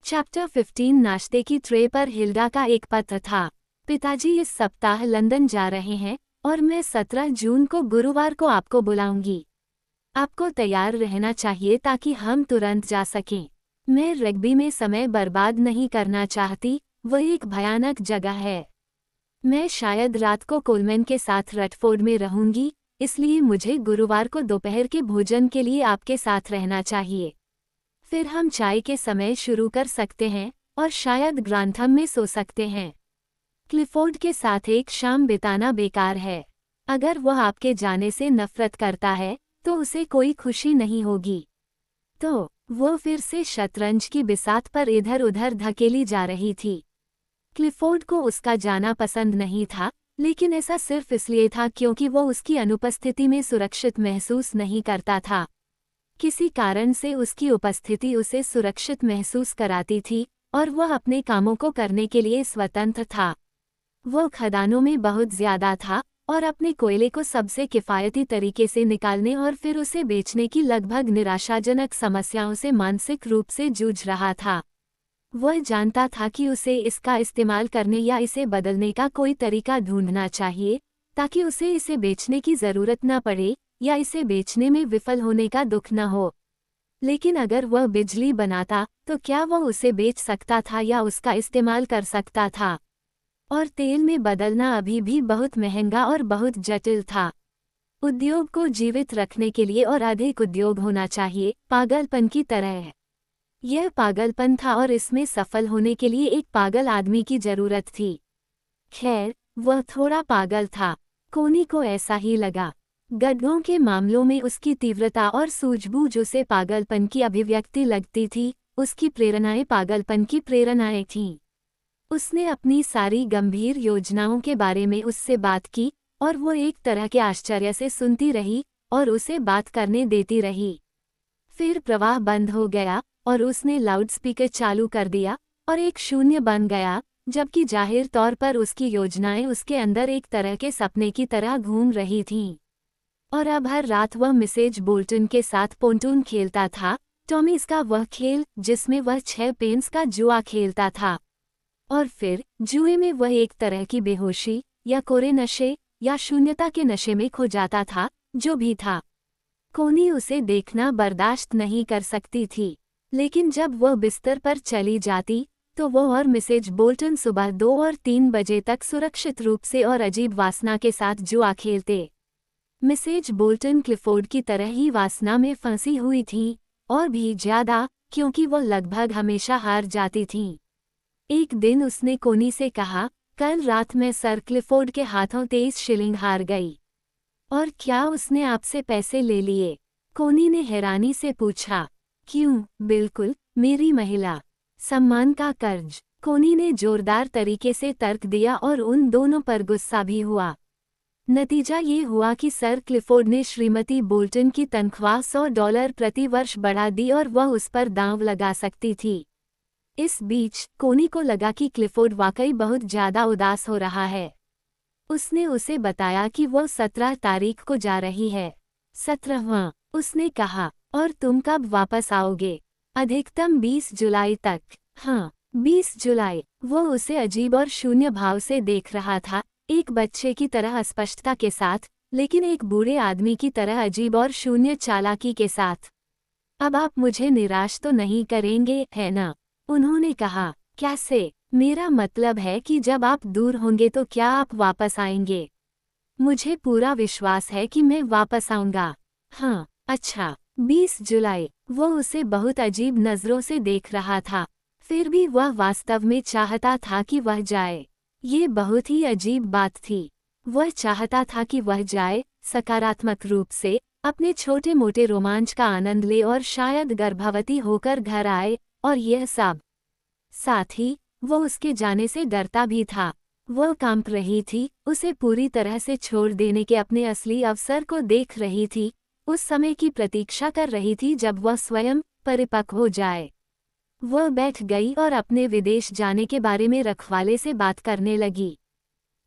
Chapter 15 नाश्ते की tray पर हिल्डा का एक पत्र था। पिताजी इस सप्ताह लंदन जा रहे हैं और मैं 17 जून को गुरुवार को आपको बुलाऊंगी। आपको तैयार रहना चाहिए ताकि हम तुरंत जा सकें। मैं रग्बी में समय बर्बाद नहीं करना चाहती, वह एक भयानक जगह है। मैं शायद रात को कोलमैन के साथ रटफोर्ड में रहूंगी, इसलिए मुझे गुरुवार को दोपहर के भोजन के लिए आपके साथ रहना चाहिए। फिर हम चाय के समय शुरू कर सकते हैं और शायद ग्रांथम में सो सकते हैं। क्लिफोर्ड के साथ एक शाम बिताना बेकार है। अगर वह आपके जाने से नफरत करता है तो उसे कोई खुशी नहीं होगी। तो वो फिर से शतरंज की बिसात पर इधर उधर धकेली जा रही थी। क्लिफोर्ड को उसका जाना पसंद नहीं था, लेकिन ऐसा सिर्फ इसलिए था क्योंकि वो उसकी अनुपस्थिति में सुरक्षित महसूस नहीं करता था। किसी कारण से उसकी उपस्थिति उसे सुरक्षित महसूस कराती थी और वह अपने कामों को करने के लिए स्वतंत्र था। वह खदानों में बहुत ज्यादा था और अपने कोयले को सबसे किफ़ायती तरीके से निकालने और फिर उसे बेचने की लगभग निराशाजनक समस्याओं से मानसिक रूप से जूझ रहा था। वह जानता था कि उसे इसका इस्तेमाल करने या इसे बदलने का कोई तरीका ढूंढना चाहिए ताकि उसे इसे बेचने की ज़रूरत न पड़े या इसे बेचने में विफल होने का दुख न हो। लेकिन अगर वह बिजली बनाता तो क्या वह उसे बेच सकता था या उसका इस्तेमाल कर सकता था? और तेल में बदलना अभी भी बहुत महंगा और बहुत जटिल था। उद्योग को जीवित रखने के लिए और अधिक उद्योग होना चाहिए, पागलपन की तरह है। यह पागलपन था और इसमें सफल होने के लिए एक पागल आदमी की जरूरत थी। खैर, वह थोड़ा पागल था। कोनी को ऐसा ही लगा। गड्ढों के मामलों में उसकी तीव्रता और सूझबूझ उसे पागलपन की अभिव्यक्ति लगती थी, उसकी प्रेरणाएं पागलपन की प्रेरणाएं थीं। उसने अपनी सारी गंभीर योजनाओं के बारे में उससे बात की और वो एक तरह के आश्चर्य से सुनती रही और उसे बात करने देती रही। फिर प्रवाह बंद हो गया और उसने लाउडस्पीकर चालू कर दिया और एक शून्य बन गया, जबकि जाहिर तौर पर उसकी योजनाएं उसके अंदर एक तरह के सपने की तरह घूम रही थीं। और अब हर रात वह मिसेज बोल्टन के साथ पोंटून खेलता था, टॉमीज का वह खेल जिसमें वह 6 पेंस का जुआ खेलता था। और फिर जुए में वह एक तरह की बेहोशी या कोरे नशे या शून्यता के नशे में खो जाता था, जो भी था। कोनी उसे देखना बर्दाश्त नहीं कर सकती थी, लेकिन जब वह बिस्तर पर चली जाती तो वह और मिसेज बोल्टन सुबह 2 और 3 बजे तक सुरक्षित रूप से और अजीब वासना के साथ जुआ खेलते। मिसेज बोल्टन क्लिफोर्ड की तरह ही वासना में फंसी हुई थी, और भी ज्यादा, क्योंकि वह लगभग हमेशा हार जाती थीं। एक दिन उसने कोनी से कहा, कल रात मैं सर क्लिफोर्ड के हाथों 23 शिलिंग हार गई। और क्या उसने आपसे पैसे ले लिए? कोनी ने हैरानी से पूछा। क्यों, बिल्कुल, मेरी महिला सम्मान का कर्ज, कोनी ने जोरदार तरीके से तर्क दिया और उन दोनों पर गुस्सा भी हुआ। नतीजा ये हुआ कि सर क्लिफोर्ड ने श्रीमती बोल्टन की तनख्वाह $100 प्रति वर्ष बढ़ा दी और वह उस पर दांव लगा सकती थी। इस बीच कोनी को लगा कि क्लिफोर्ड वाकई बहुत ज्यादा उदास हो रहा है। उसने उसे बताया कि वह 17 तारीख को जा रही है। 17वां, उसने कहा, और तुम कब वापस आओगे? अधिकतम 20 जुलाई तक। हाँ, 20 जुलाई। वह उसे अजीब और शून्य भाव से देख रहा था, एक बच्चे की तरह स्पष्टता के साथ, लेकिन एक बूढ़े आदमी की तरह अजीब और शून्य चालाकी के साथ। अब आप मुझे निराश तो नहीं करेंगे, है ना? उन्होंने कहा। कैसे? मेरा मतलब है कि जब आप दूर होंगे तो क्या आप वापस आएंगे? मुझे पूरा विश्वास है कि मैं वापस आऊंगा। हाँ, अच्छा। 20 जुलाई। वो उसे बहुत अजीब नज़रों से देख रहा था, फिर भी वह वास्तव में चाहता था कि वह जाए। ये बहुत ही अजीब बात थी। वह चाहता था कि वह जाए, सकारात्मक रूप से, अपने छोटे मोटे रोमांच का आनंद ले और शायद गर्भवती होकर घर आए, और यह सब। साथ ही वो उसके जाने से डरता भी था। वह कांप रही थी, उसे पूरी तरह से छोड़ देने के अपने असली अवसर को देख रही थी, उस समय की प्रतीक्षा कर रही थी जब वह स्वयं परिपक्व हो जाए। वह बैठ गई और अपने विदेश जाने के बारे में रखवाले से बात करने लगी।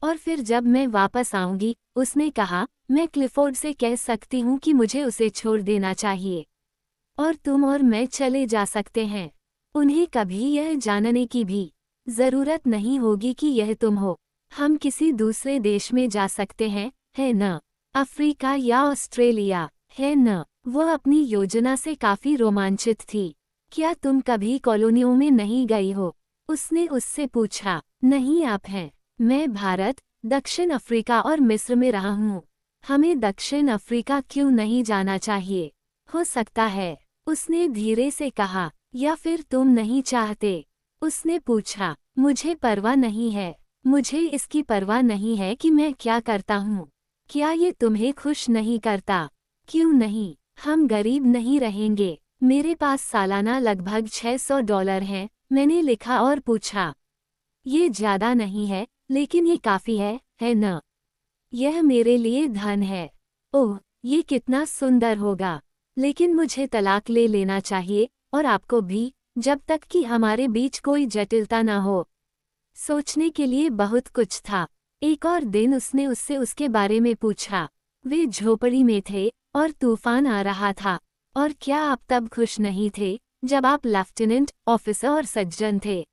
और फिर जब मैं वापस आऊंगी, उसने कहा, मैं क्लिफोर्ड से कह सकती हूँ कि मुझे उसे छोड़ देना चाहिए। और तुम और मैं चले जा सकते हैं। उन्हें कभी यह जानने की भी जरूरत नहीं होगी कि यह तुम हो। हम किसी दूसरे देश में जा सकते हैं, है न? अफ्रीका या ऑस्ट्रेलिया, है न? वह अपनी योजना से काफी रोमांचित थी। क्या तुम कभी कॉलोनियों में नहीं गई हो? उसने उससे पूछा। नहीं, आप हैं। मैं भारत, दक्षिण अफ्रीका और मिस्र में रहा हूँ। हमें दक्षिण अफ्रीका क्यों नहीं जाना चाहिए? हो सकता है, उसने धीरे से कहा, या फिर तुम नहीं चाहते? उसने पूछा। मुझे परवाह नहीं है। मुझे इसकी परवाह नहीं है कि मैं क्या करता हूँ। क्या ये तुम्हें खुश नहीं करता? क्यों नहीं? हम गरीब नहीं रहेंगे। मेरे पास सालाना लगभग $600 हैं, मैंने लिखा और पूछा। ये ज्यादा नहीं है, लेकिन ये काफी है न? यह मेरे लिए धन है। ओह, ये कितना सुंदर होगा। लेकिन मुझे तलाक ले लेना चाहिए, और आपको भी, जब तक कि हमारे बीच कोई जटिलता न हो। सोचने के लिए बहुत कुछ था। एक और दिन उसने उससे उसके बारे में पूछा। वे झोपड़ी में थे, और तूफान आ रहा था। और क्या आप तब खुश नहीं थे, जब आप लेफ्टिनेंट, ऑफिसर और सज्जन थे?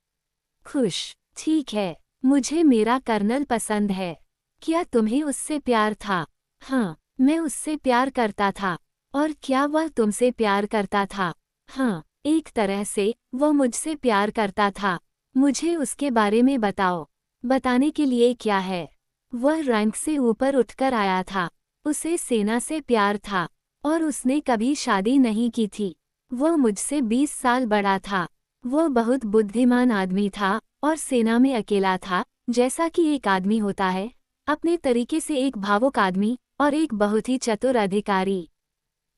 खुश? ठीक है, मुझे मेरा कर्नल पसंद है। क्या तुम्हें उससे प्यार था? हाँ, मैं उससे प्यार करता था। और क्या वह तुमसे प्यार करता था? हाँ, एक तरह से, वह मुझसे प्यार करता था। मुझे उसके बारे में बताओ। बताने के लिए क्या है? वह रैंक से ऊपर उठकर आया था। उसे सेना से प्यार था, और उसने कभी शादी नहीं की थी। वह मुझसे 20 साल बड़ा था। वह बहुत बुद्धिमान आदमी था, और सेना में अकेला था, जैसा कि एक आदमी होता है, अपने तरीके से एक भावुक आदमी, और एक बहुत ही चतुर अधिकारी।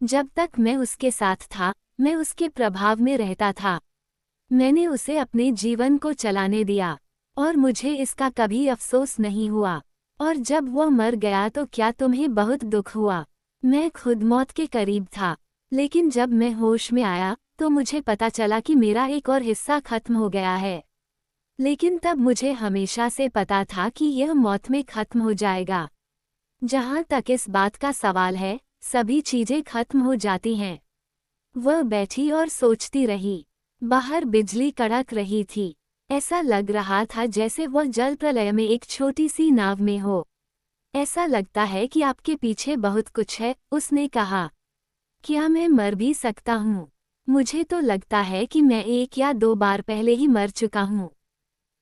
जब तक मैं उसके साथ था, मैं उसके प्रभाव में रहता था। मैंने उसे अपने जीवन को चलाने दिया, और मुझे इसका कभी अफसोस नहीं हुआ। और जब वह मर गया तो क्या तुम्हें बहुत दुख हुआ? मैं खुद मौत के करीब था, लेकिन जब मैं होश में आया तो मुझे पता चला कि मेरा एक और हिस्सा खत्म हो गया है। लेकिन तब मुझे हमेशा से पता था कि यह मौत में खत्म हो जाएगा। जहाँ तक इस बात का सवाल है, सभी चीजें खत्म हो जाती हैं। वह बैठी और सोचती रही। बाहर बिजली कड़क रही थी। ऐसा लग रहा था जैसे वह जल प्रलय में एक छोटी सी नाव में हो। ऐसा लगता है कि आपके पीछे बहुत कुछ है, उसने कहा। क्या मैं मर भी सकता हूँ? मुझे तो लगता है कि मैं 1 या 2 बार पहले ही मर चुका हूँ।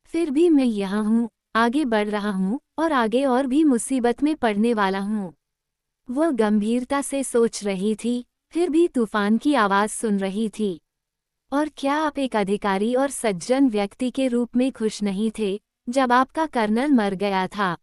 फिर भी मैं यहाँ हूँ, आगे बढ़ रहा हूँ, और आगे और भी मुसीबत में पड़ने वाला हूँ। वह गंभीरता से सोच रही थी, फिर भी तूफान की आवाज़ सुन रही थी। और क्या आप एक अधिकारी और सज्जन व्यक्ति के रूप में खुश नहीं थे, जब आपका कर्नल मर गया था?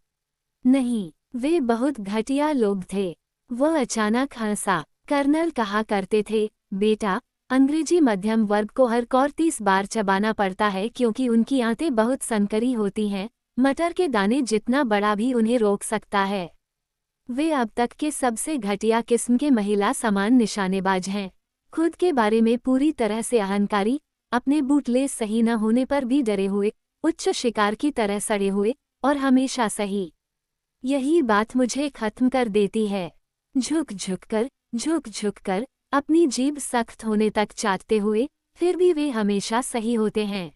नहीं, वे बहुत घटिया लोग थे। वह अचानक हंसा। कर्नल कहा करते थे, बेटा, अंग्रेजी मध्यम वर्ग को हर 30 बार चबाना पड़ता है क्योंकि उनकी आंतें बहुत संकरी होती हैं, मटर के दाने जितना बड़ा भी उन्हें रोक सकता है। वे अब तक के सबसे घटिया किस्म के महिला समान निशानेबाज हैं। खुद के बारे में पूरी तरह से अहंकारी, अपने बूटलेस सही न होने पर भी डरे हुए, उच्च शिकार की तरह सड़े हुए, और हमेशा सही। यही बात मुझे खत्म कर देती है। झुक झुक कर, अपनी जीभ सख्त होने तक चाटते हुए, फिर भी वे हमेशा सही होते हैं।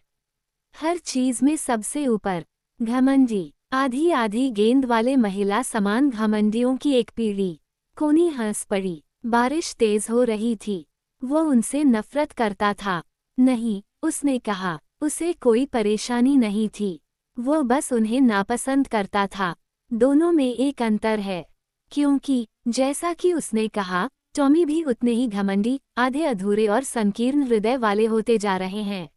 हर चीज में सबसे ऊपर। घमंडी, आधी आधी गेंद वाले महिला समान घमंडियों की एक पीढ़ी। कोनी हंस पड़ी। बारिश तेज हो रही थी। वो उनसे नफरत करता था। नहीं, उसने कहा, उसे कोई परेशानी नहीं थी। वो बस उन्हें नापसंद करता था। दोनों में एक अंतर है। क्योंकि, जैसा कि उसने कहा, टॉमी भी उतने ही घमंडी, आधे अधूरे और संकीर्ण हृदय वाले होते जा रहे हैं।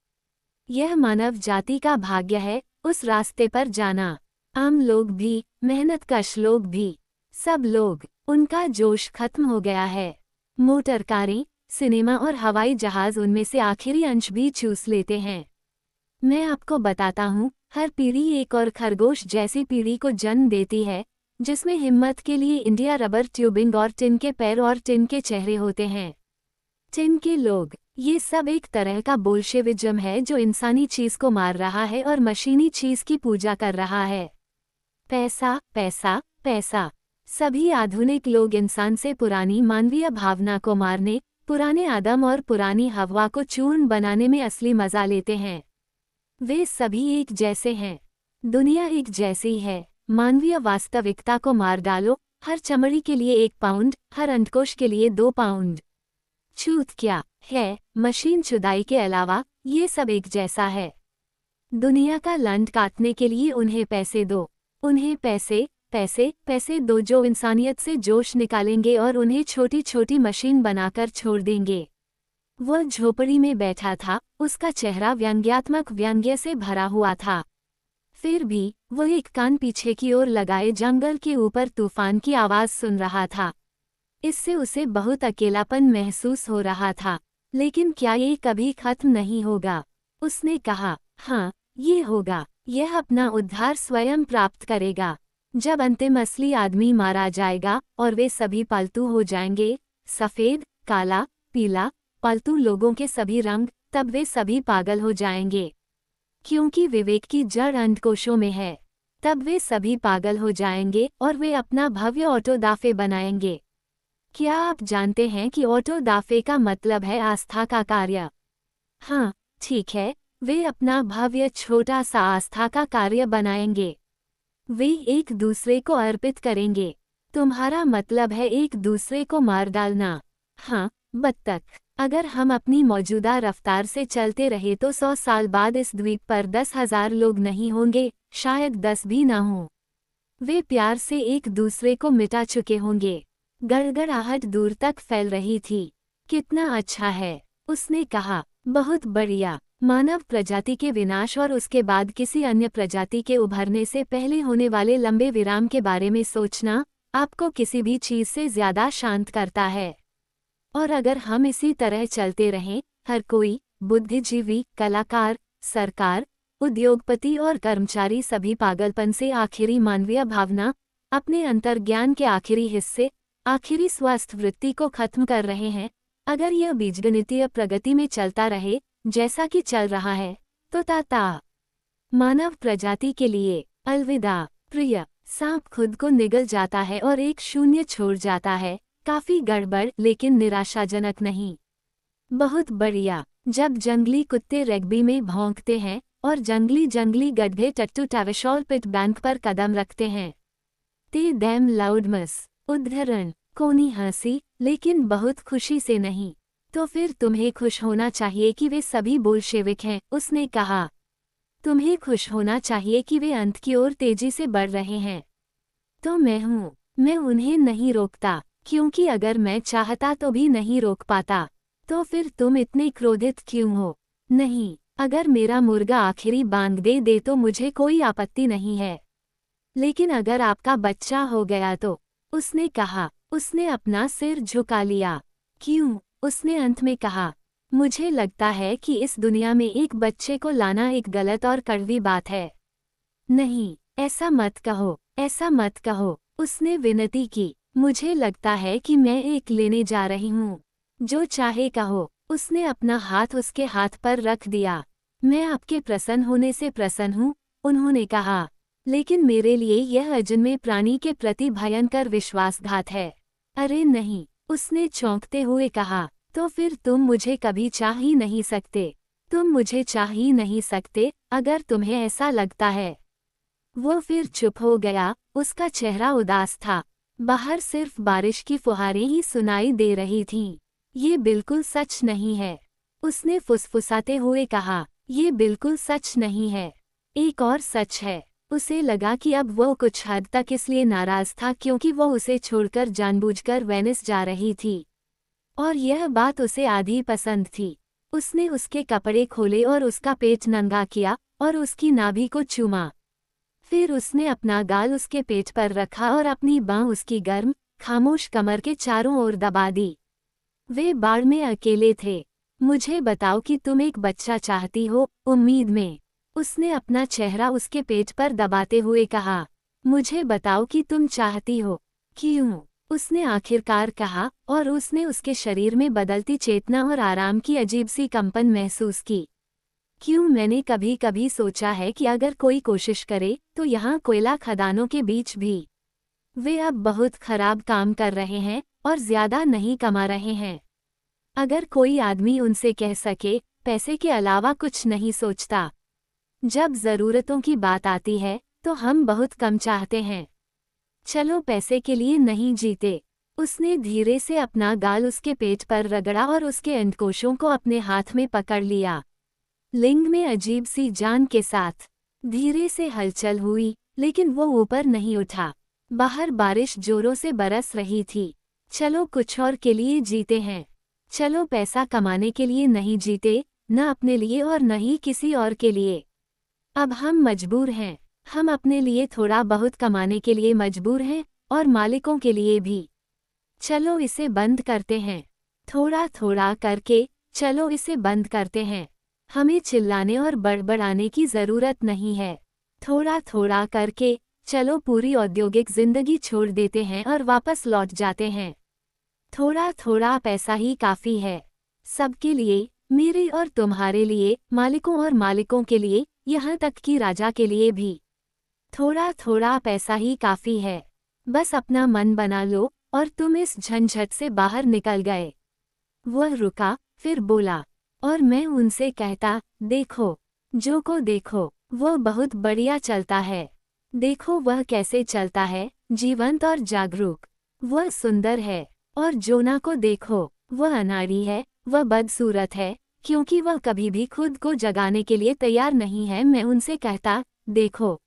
यह मानव जाति का भाग्य है, उस रास्ते पर जाना। आम लोग भी, मेहनतकश लोग भी, सब लोग, उनका जोश खत्म हो गया है। मोटर कारें, सिनेमा और हवाई जहाज उनमें से आखिरी अंश भी चूस लेते हैं। मैं आपको बताता हूँ, हर पीढ़ी एक और खरगोश जैसी पीढ़ी को जन्म देती है, जिसमें हिम्मत के लिए इंडिया रबर ट्यूबिंग और टिन के पैर और टिन के चेहरे होते हैं। टिन के लोग, ये सब एक तरह का बोल्शेविज्म है जो इंसानी चीज को मार रहा है और मशीनी चीज की पूजा कर रहा है। पैसा, पैसा, पैसा। सभी आधुनिक लोग इंसान से पुरानी मानवीय भावना को मारने, पुराने आदम और पुरानी हव्वा को चूर्ण बनाने में असली मजा लेते हैं। वे सभी एक जैसे हैं। दुनिया एक जैसी है। मानवीय वास्तविकता को मार डालो, हर चमड़ी के लिए 1 पाउंड, हर अंडकोश के लिए 2 पाउंड। छूत क्या है? मशीन चुदाई के अलावा ये सब एक जैसा है। दुनिया का लंड काटने के लिए उन्हें पैसे दो। उन्हें पैसे पैसे पैसे दो जो इंसानियत से जोश निकालेंगे और उन्हें छोटी छोटी मशीन बनाकर छोड़ देंगे। वह झोपड़ी में बैठा था, उसका चेहरा व्यंग्यात्मक व्यंग्य से भरा हुआ था। फिर भी वह एक कान पीछे की ओर लगाए जंगल के ऊपर तूफान की आवाज सुन रहा था। इससे उसे बहुत अकेलापन महसूस हो रहा था। लेकिन क्या ये कभी खत्म नहीं होगा? उसने कहा, हाँ, ये होगा। यह अपना उद्धार स्वयं प्राप्त करेगा। जब अंतिम असली आदमी मारा जाएगा और वे सभी पालतू हो जाएंगे, सफ़ेद, काला, पीला, पालतू लोगों के सभी रंग, तब वे सभी पागल हो जाएंगे। क्योंकि विवेक की जड़ अंडकोशों में है। तब वे सभी पागल हो जाएंगे और वे अपना भव्य ऑटो दाफे बनाएंगे। क्या आप जानते हैं कि ऑटो दाफे का मतलब है आस्था का कार्य? हाँ, ठीक है, वे अपना भव्य छोटा सा आस्था का कार्य बनाएंगे। वे एक दूसरे को अर्पित करेंगे। तुम्हारा मतलब है एक दूसरे को मार डालना? हाँ, बत्तख। अगर हम अपनी मौजूदा रफ्तार से चलते रहे तो 100 साल बाद इस द्वीप पर 10,000 लोग नहीं होंगे, शायद 10 भी ना हों। वे प्यार से एक दूसरे को मिटा चुके होंगे। गड़गड़ाहट दूर तक फैल रही थी। कितना अच्छा है, उसने कहा। बहुत बढ़िया। मानव प्रजाति के विनाश और उसके बाद किसी अन्य प्रजाति के उभरने से पहले होने वाले लंबे विराम के बारे में सोचना आपको किसी भी चीज से ज्यादा शांत करता है। और अगर हम इसी तरह चलते रहें, हर कोई, बुद्धिजीवी, कलाकार, सरकार, उद्योगपति और कर्मचारी सभी पागलपन से आखिरी मानवीय भावना, अपने अंतर्ज्ञान के आखिरी हिस्से, आखिरी स्वस्थ वृत्ति को खत्म कर रहे हैं। अगर यह बीजगणितीय प्रगति में चलता रहे जैसा कि चल रहा है, तो ताता मानव प्रजाति के लिए अलविदा। प्रिय। सांप खुद को निगल जाता है और एक शून्य छोड़ जाता है। काफी गड़बड़ लेकिन निराशाजनक नहीं। बहुत बढ़िया। जब जंगली कुत्ते रग्बी में भौंकते हैं और जंगली गड्ढे टट्टू टैविशॉल पिट बैंक पर कदम रखते हैं। ते दैम लाउडमस। उद्धरण। कोनी हंसी, लेकिन बहुत खुशी से नहीं। तो फिर तुम्हें खुश होना चाहिए कि वे सभी बोल्शेविक हैं, उसने कहा। तुम्हें खुश होना चाहिए कि वे अंत की ओर तेजी से बढ़ रहे हैं। तो मैं हूँ। मैं उन्हें नहीं रोकता, क्योंकि अगर मैं चाहता तो भी नहीं रोक पाता। तो फिर तुम इतने क्रोधित क्यों हो? नहीं, अगर मेरा मुर्गा आखिरी बांग दे तो मुझे कोई आपत्ति नहीं है। लेकिन अगर आपका बच्चा हो गया तो, उसने कहा। उसने अपना सिर झुका लिया। क्यों? उसने अंत में कहा। मुझे लगता है कि इस दुनिया में एक बच्चे को लाना एक गलत और कड़वी बात है। नहीं, ऐसा मत कहो, ऐसा मत कहो, उसने विनती की। मुझे लगता है कि मैं एक लेने जा रही हूँ। जो चाहे कहो। उसने अपना हाथ उसके हाथ पर रख दिया। मैं आपके प्रसन्न होने से प्रसन्न हूँ, उन्होंने कहा। लेकिन मेरे लिए यह अजन्मे प्राणी के प्रति भयंकर विश्वासघात है। अरे नहीं, उसने चौंकते हुए कहा। तो फिर तुम मुझे कभी चाह ही नहीं सकते। तुम मुझे चाह ही नहीं सकते, अगर तुम्हें ऐसा लगता है। वो फिर चुप हो गया, उसका चेहरा उदास था। बाहर सिर्फ बारिश की फुहारें ही सुनाई दे रही थीं। ये बिल्कुल सच नहीं है, उसने फुसफुसाते हुए कहा। ये बिल्कुल सच नहीं है। एक और सच है। उसे लगा कि अब वो कुछ हद तक इसलिए नाराज था क्योंकि वो उसे छोड़कर जानबूझकर वेनिस जा रही थी। और यह बात उसे आधी पसंद थी। उसने उसके कपड़े खोले और उसका पेट नंगा किया और उसकी नाभि को चूमा। फिर उसने अपना गाल उसके पेट पर रखा और अपनी बाँह उसकी गर्म, खामोश कमर के चारों ओर दबा दी। वे बाड़ में अकेले थे। मुझे बताओ कि तुम एक बच्चा चाहती हो, उम्मीद में। उसने अपना चेहरा उसके पेट पर दबाते हुए कहा। मुझे बताओ कि तुम चाहती हो। क्यों? उसने आखिरकार कहा, और उसने उसके शरीर में बदलती चेतना और आराम की अजीब सी कंपन महसूस की। क्यों? मैंने कभी कभी सोचा है कि अगर कोई कोशिश करे तो यहाँ कोयला खदानों के बीच भी वे अब बहुत खराब काम कर रहे हैं और ज्यादा नहीं कमा रहे हैं। अगर कोई आदमी उनसे कह सके, पैसे के अलावा कुछ नहीं सोचता। जब ज़रूरतों की बात आती है तो हम बहुत कम चाहते हैं। चलो पैसे के लिए नहीं जीते। उसने धीरे से अपना गाल उसके पेट पर रगड़ा और उसके अंडकोशों को अपने हाथ में पकड़ लिया। लिंग में अजीब सी जान के साथ धीरे से हलचल हुई, लेकिन वो ऊपर नहीं उठा। बाहर बारिश जोरों से बरस रही थी। चलो कुछ और के लिए जीते हैं। चलो पैसा कमाने के लिए नहीं जीते, न अपने लिए और न ही किसी और के लिए। अब हम मजबूर हैं। हम अपने लिए थोड़ा बहुत कमाने के लिए मजबूर हैं और मालिकों के लिए भी। चलो इसे बंद करते हैं। थोड़ा थोड़ा करके चलो इसे बंद करते हैं। हमें चिल्लाने और बड़बड़ाने की ज़रूरत नहीं है। थोड़ा थोड़ा करके चलो पूरी औद्योगिक जिंदगी छोड़ देते हैं और वापस लौट जाते हैं। थोड़ा थोड़ा पैसा ही काफ़ी है। सबके लिए, मेरे और तुम्हारे लिए, मालिकों और मालिकों के लिए, यहाँ तक कि राजा के लिए भी। थोड़ा थोड़ा पैसा ही काफ़ी है। बस अपना मन बना लो और तुम इस झंझट से बाहर निकल गए। वह रुका, फिर बोला, और मैं उनसे कहता, देखो, जो को देखो, वह बहुत बढ़िया चलता है। देखो वह कैसे चलता है, जीवंत और जागरूक। वह सुंदर है। और जोना को देखो, वह अनाड़ी है, वह बदसूरत है, क्योंकि वह कभी भी खुद को जगाने के लिए तैयार नहीं है। मैं उनसे कहता, देखो,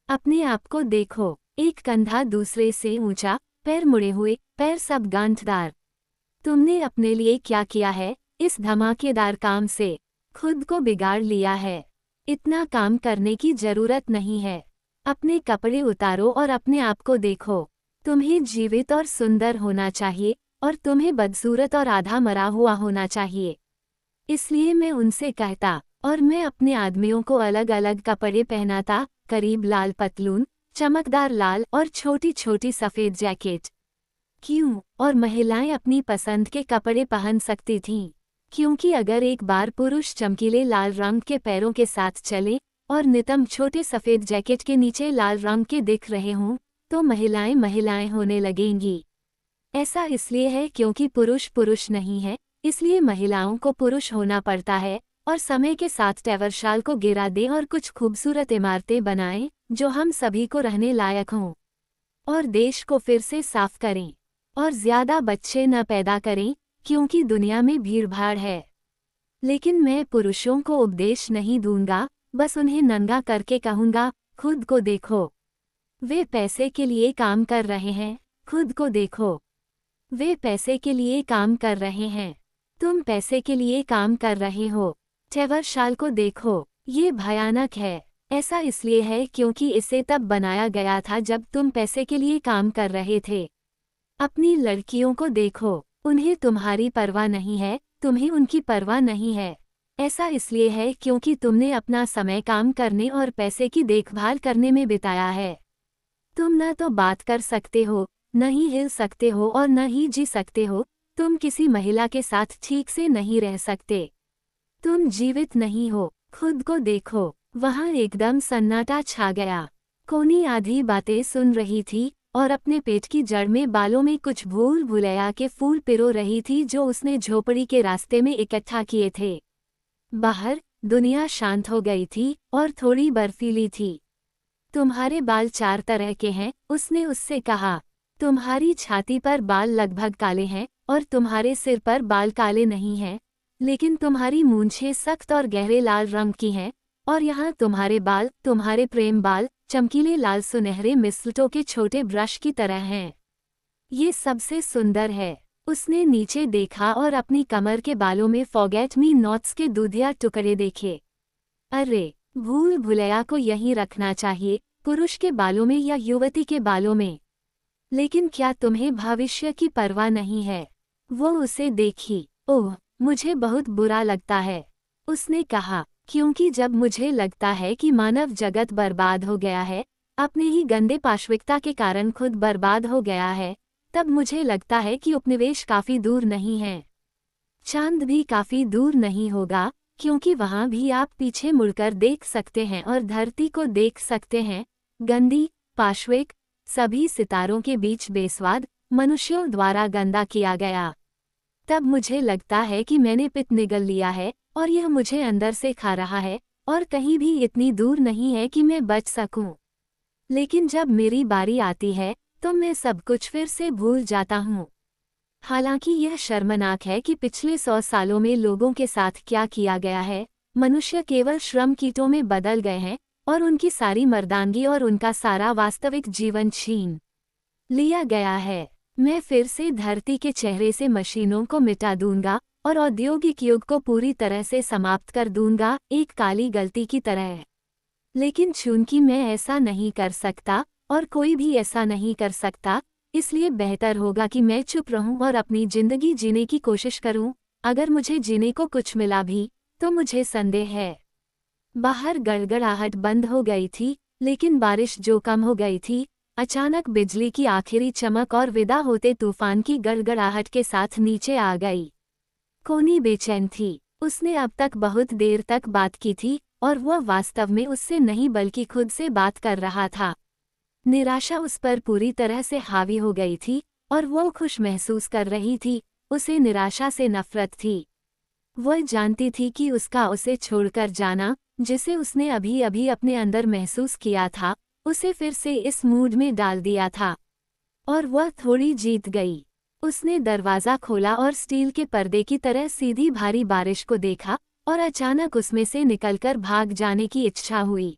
अपने आप को देखो, एक कंधा दूसरे से ऊंचा, पैर मुड़े हुए, पैर सब गांठदार। तुमने अपने लिए क्या किया है? इस धमाकेदार काम से खुद को बिगाड़ लिया है। इतना काम करने की जरूरत नहीं है। अपने कपड़े उतारो और अपने आप को देखो। तुम्हें जीवित और सुंदर होना चाहिए और तुम्हें बदसूरत और आधा मरा हुआ होना चाहिए। इसलिए मैं उनसे कहता, और मैं अपने आदमियों को अलग अलग कपड़े पहनाता, करीब लाल पतलून, चमकदार लाल और छोटी छोटी सफ़ेद जैकेट। क्यों? और महिलाएं अपनी पसंद के कपड़े पहन सकती थीं, क्योंकि अगर एक बार पुरुष चमकीले लाल रंग के पैरों के साथ चले और नितंब छोटे सफ़ेद जैकेट के नीचे लाल रंग के दिख रहे हों, तो महिलाएं महिलाएं होने लगेंगी। ऐसा इसलिए है क्योंकि पुरुष पुरुष नहीं है, इसलिए महिलाओं को पुरुष होना पड़ता है और समय के साथ टैवरशाल को गिरा दें और कुछ खूबसूरत इमारतें बनाएं जो हम सभी को रहने लायक हों, और देश को फिर से साफ करें, और ज़्यादा बच्चे न पैदा करें क्योंकि दुनिया में भीड़-भाड़ है। लेकिन मैं पुरुषों को उपदेश नहीं दूंगा, बस उन्हें नंगा करके कहूँगा, खुद को देखो। वे पैसे के लिए काम कर रहे हैं, खुद को देखो। वे पैसे के लिए काम कर रहे हैं। तुम पैसे के लिए काम कर रहे हो। टैवरशाल को देखो, ये भयानक है। ऐसा इसलिए है क्योंकि इसे तब बनाया गया था जब तुम पैसे के लिए काम कर रहे थे। अपनी लड़कियों को देखो, उन्हें तुम्हारी परवाह नहीं है, तुम्हें उनकी परवाह नहीं है। ऐसा इसलिए है क्योंकि तुमने अपना समय काम करने और पैसे की देखभाल करने में बिताया है। तुम न तो बात कर सकते हो, न ही हिल सकते हो और न ही जी सकते हो। तुम किसी महिला के साथ ठीक से नहीं रह सकते। तुम जीवित नहीं हो। खुद को देखो। वहाँ एकदम सन्नाटा छा गया। कोनी आधी बातें सुन रही थी और अपने पेट की जड़ में बालों में कुछ भूल भुलैया के फूल पिरो रही थी जो उसने झोपड़ी के रास्ते में इकट्ठा किए थे। बाहर दुनिया शांत हो गई थी और थोड़ी बर्फीली थी। तुम्हारे बाल 4 तरह के हैं, उसने उससे कहा। तुम्हारी छाती पर बाल लगभग काले हैं और तुम्हारे सिर पर बाल काले नहीं हैं, लेकिन तुम्हारी मूंछें सख्त और गहरे लाल रंग की हैं, और यहाँ तुम्हारे बाल, तुम्हारे प्रेम बाल, चमकीले लाल सुनहरे मिस्लटों के छोटे ब्रश की तरह हैं। ये सबसे सुंदर है। उसने नीचे देखा और अपनी कमर के बालों में फॉरगेट मी नॉट्स के दूधिया टुकड़े देखे। अरे, भूल भुलैया को यहीं रखना चाहिए, पुरुष के बालों में या युवती के बालों में। लेकिन क्या तुम्हें भविष्य की परवाह नहीं है? वो उसे देखी। ओह, मुझे बहुत बुरा लगता है, उसने कहा, क्योंकि जब मुझे लगता है कि मानव जगत बर्बाद हो गया है, अपने ही गंदे पाशविकता के कारण खुद बर्बाद हो गया है, तब मुझे लगता है कि उपनिवेश काफी दूर नहीं है। चांद भी काफी दूर नहीं होगा, क्योंकि वहां भी आप पीछे मुड़कर देख सकते हैं और धरती को देख सकते हैं, गंदी, पाशविक, सभी सितारों के बीच बेस्वाद, मनुष्यों द्वारा गंदा किया गया। तब मुझे लगता है कि मैंने पित्त निगल लिया है और यह मुझे अंदर से खा रहा है और कहीं भी इतनी दूर नहीं है कि मैं बच सकूं। लेकिन जब मेरी बारी आती है तो मैं सब कुछ फिर से भूल जाता हूँ। हालांकि यह शर्मनाक है कि पिछले 100 सालों में लोगों के साथ क्या किया गया है। मनुष्य केवल श्रम कीटों में बदल गए हैं और उनकी सारी मर्दानगी और उनका सारा वास्तविक जीवन छीन लिया गया है। मैं फिर से धरती के चेहरे से मशीनों को मिटा दूंगा और औद्योगिक युग को पूरी तरह से समाप्त कर दूंगा, एक काली गलती की तरह। लेकिन चूंकि मैं ऐसा नहीं कर सकता और कोई भी ऐसा नहीं कर सकता, इसलिए बेहतर होगा कि मैं चुप रहूं और अपनी जिंदगी जीने की कोशिश करूं। अगर मुझे जीने को कुछ मिला भी तो मुझे संदेह है। बाहर गड़गड़ाहट बंद हो गई थी, लेकिन बारिश जो कम हो गई थी, अचानक बिजली की आखिरी चमक और विदा होते तूफान की गड़गड़ाहट के साथ नीचे आ गई। कोनी बेचैन थी। उसने अब तक बहुत देर तक बात की थी और वह वास्तव में उससे नहीं बल्कि खुद से बात कर रहा था। निराशा उस पर पूरी तरह से हावी हो गई थी और वह खुश महसूस कर रही थी। उसे निराशा से नफरत थी। वह जानती थी कि उसका उसे छोड़कर जाना, जिसे उसने अभी अभी अपने अंदर महसूस किया था, उसे फिर से इस मूड में डाल दिया था। और वह थोड़ी जीत गई। उसने दरवाज़ा खोला और स्टील के पर्दे की तरह सीधी भारी बारिश को देखा और अचानक उसमें से निकलकर भाग जाने की इच्छा हुई।